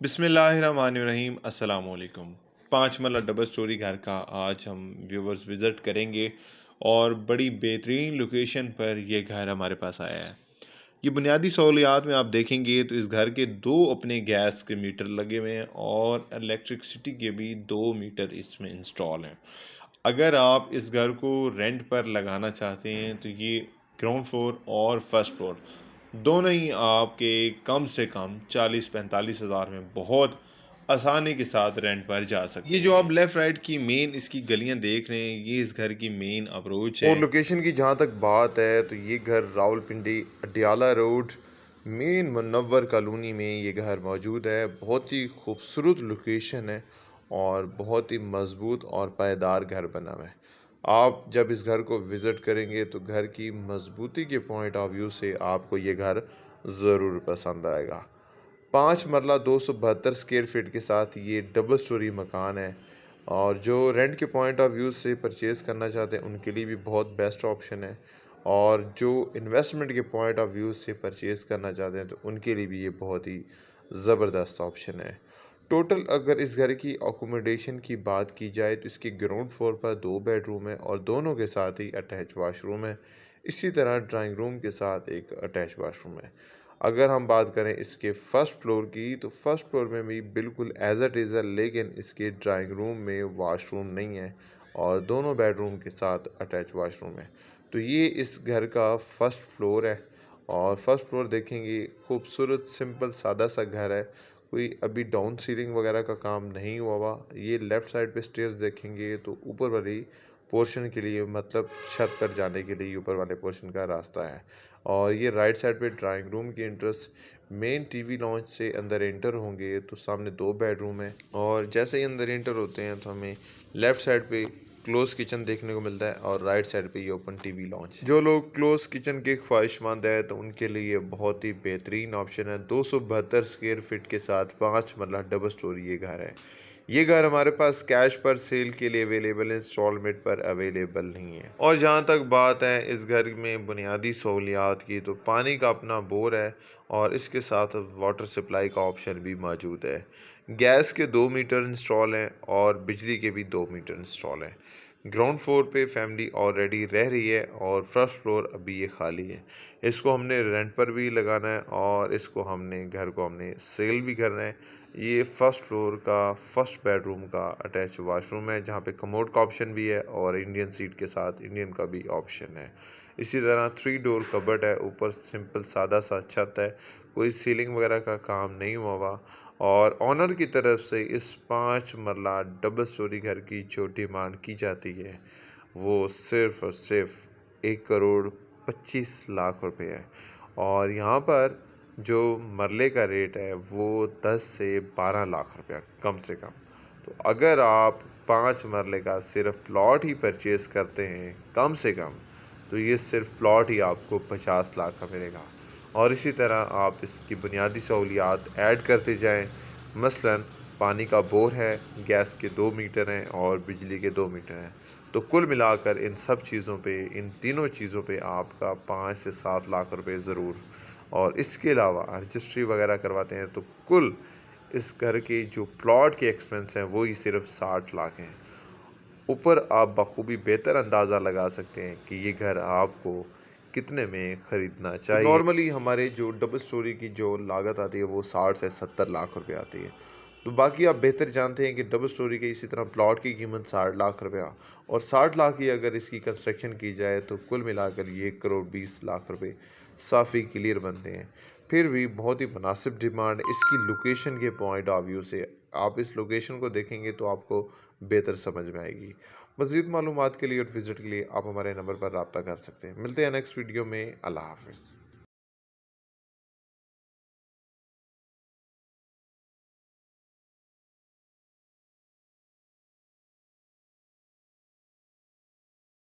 बिस्मिल्लाहिर्रहमानिर्रहीम अस्सलाम वालेकुम। 5 मरला डबल स्टोरी घर का आज हम व्यूवर्स विज़िट करेंगे और बड़ी बेहतरीन लोकेशन पर ये घर हमारे पास आया है। ये बुनियादी सहूलियात में आप देखेंगे तो इस घर के 2 अपने गैस के मीटर लगे हुए हैं और इलेक्ट्रिसिटी के भी 2 मीटर इसमें इंस्टॉल हैं। अगर आप इस घर को रेंट पर लगाना चाहते हैं तो ये ग्राउंड फ्लोर और फर्स्ट फ्लोर दोनों ही आपके कम से कम 40-45 हज़ार में बहुत आसानी के साथ रेंट पर जा सकते हैं। ये जो आप लेफ्ट राइट की मेन इसकी गलियां देख रहे हैं ये इस घर की मेन अप्रोच है। और लोकेशन की जहाँ तक बात है तो ये घर Rawalpindi Adiala road main Munawwar colony में ये घर मौजूद है। बहुत ही खूबसूरत लोकेशन है और बहुत ही मजबूत और पायदार घर बना हुआ है। आप जब इस घर को विज़िट करेंगे तो घर की मजबूती के पॉइंट ऑफ व्यू से आपको ये घर ज़रूर पसंद आएगा। 5 मरला 272 स्क्वायर फीट के साथ ये डबल स्टोरी मकान है और जो रेंट के पॉइंट ऑफ व्यू से परचेज़ करना चाहते हैं उनके लिए भी बहुत बेस्ट ऑप्शन है और जो इन्वेस्टमेंट के पॉइंट ऑफ व्यू से परचेज़ करना चाहते हैं तो उनके लिए भी ये बहुत ही ज़बरदस्त ऑप्शन है। टोटल अगर इस घर की अकोमोडेशन की बात की जाए तो इसके ग्राउंड फ्लोर पर 2 बेडरूम है और दोनों के साथ ही अटैच वाशरूम है। इसी तरह ड्राइंग रूम के साथ एक अटैच वाशरूम है। अगर हम बात करें इसके फर्स्ट फ्लोर की तो फर्स्ट फ्लोर में भी बिल्कुल एज इट इज़ है, लेकिन इसके ड्राइंग रूम में वाशरूम नहीं है और दोनों बेडरूम के साथ अटैच वाशरूम है। तो ये इस घर का फर्स्ट फ्लोर है और फर्स्ट फ्लोर देखेंगे खूबसूरत सिंपल सादा सा घर है। कोई अभी डाउन सीलिंग वगैरह का काम नहीं हुआ हुआ। ये लेफ़्ट साइड पे स्टेयर्स देखेंगे तो ऊपर वाली पोर्शन के लिए मतलब छत पर जाने के लिए ऊपर वाले पोर्शन का रास्ता है और ये राइट साइड पे ड्राइंग रूम की एंट्रेंस मेन टीवी लॉन्च से अंदर एंटर होंगे तो सामने 2 बेडरूम है और जैसे ही अंदर एंटर होते हैं तो हमें लेफ़्ट साइड पे क्लोज किचन देखने को मिलता है और राइट साइड पे ये ओपन टीवी लॉन्च। जो लोग क्लोज किचन के ख्वाहिशमंद हैं तो उनके लिए बहुत ही बेहतरीन ऑप्शन है। 272 स्क्वायर फीट के साथ 5 मरला डबल स्टोरी ये घर है। ये घर हमारे पास कैश पर सेल के लिए अवेलेबल है, इंस्टॉलमेंट पर अवेलेबल नहीं है। और जहाँ तक बात है इस घर में बुनियादी सहूलियात की तो पानी का अपना बोर है और इसके साथ वाटर सप्लाई का ऑप्शन भी मौजूद है। गैस के 2 मीटर इंस्टॉल हैं और बिजली के भी 2 मीटर इंस्टॉल हैं। ग्राउंड फ्लोर पे फैमिली ऑलरेडी रह रही है और फर्स्ट फ्लोर अभी ये खाली है। इसको हमने रेंट पर भी लगाना है और इसको हमने घर को हमने सेल भी करना है। ये फर्स्ट फ्लोर का फर्स्ट बेडरूम का अटैच वाशरूम है जहाँ पे कमोड का ऑप्शन भी है और इंडियन सीट के साथ इंडियन का भी ऑप्शन है। इसी तरह 3 डोर कबर्ड है, ऊपर सिंपल सादा सा छत है, कोई सीलिंग वगैरह का काम नहीं हुआ हुआ और ऑनर की तरफ से इस 5 मरला डबल स्टोरी घर की जो डिमांड की जाती है वो सिर्फ और सिर्फ 1 करोड़ 25 लाख रुपए है और यहाँ पर जो मरले का रेट है वो 10 से 12 लाख रुपया कम से कम। तो अगर आप 5 मरले का सिर्फ प्लॉट ही परचेज करते हैं कम से कम तो ये सिर्फ प्लॉट ही आपको 50 लाख का मिलेगा और इसी तरह आप इसकी बुनियादी सहूलियात ऐड करते जाएं। मसलन पानी का बोर है, गैस के 2 मीटर हैं और बिजली के 2 मीटर हैं। तो कुल मिलाकर इन सब चीज़ों पे इन तीनों चीज़ों पे आपका 5 से 7 लाख रुपए ज़रूर और इसके अलावा रजिस्ट्री वगैरह करवाते हैं तो कुल इस घर के जो प्लॉट के एक्सपेंस हैं वो ही सिर्फ 60 लाख हैं। ऊपर आप बखूबी बेहतर अंदाज़ा लगा सकते हैं कि ये घर आपको कितने में ख़रीदना चाहिए। नॉर्मली हमारे जो डबल स्टोरी की जो लागत आती है वो 60 से 70 लाख रुपए आती है। तो बाकी आप बेहतर जानते हैं कि डबल स्टोरी के इसी तरह प्लॉट की कीमत 60 लाख रुपया और 60 लाख की अगर इसकी कंस्ट्रक्शन की जाए तो कुल मिलाकर ये 1 करोड़ 20 लाख रुपए साफ़ी क्लियर बनते हैं। फिर भी बहुत ही मुनासिब डिमांड इसकी लोकेशन के पॉइंट ऑफ व्यू से। आप इस लोकेशन को देखेंगे तो आपको बेहतर समझ में आएगी। मज़ीद मालूमात के लिए और विज़िट के लिए आप हमारे नंबर पर रब्ता कर सकते हैं। मिलते हैं नेक्स्ट वीडियो में। अल्लाह हाफ़िज़।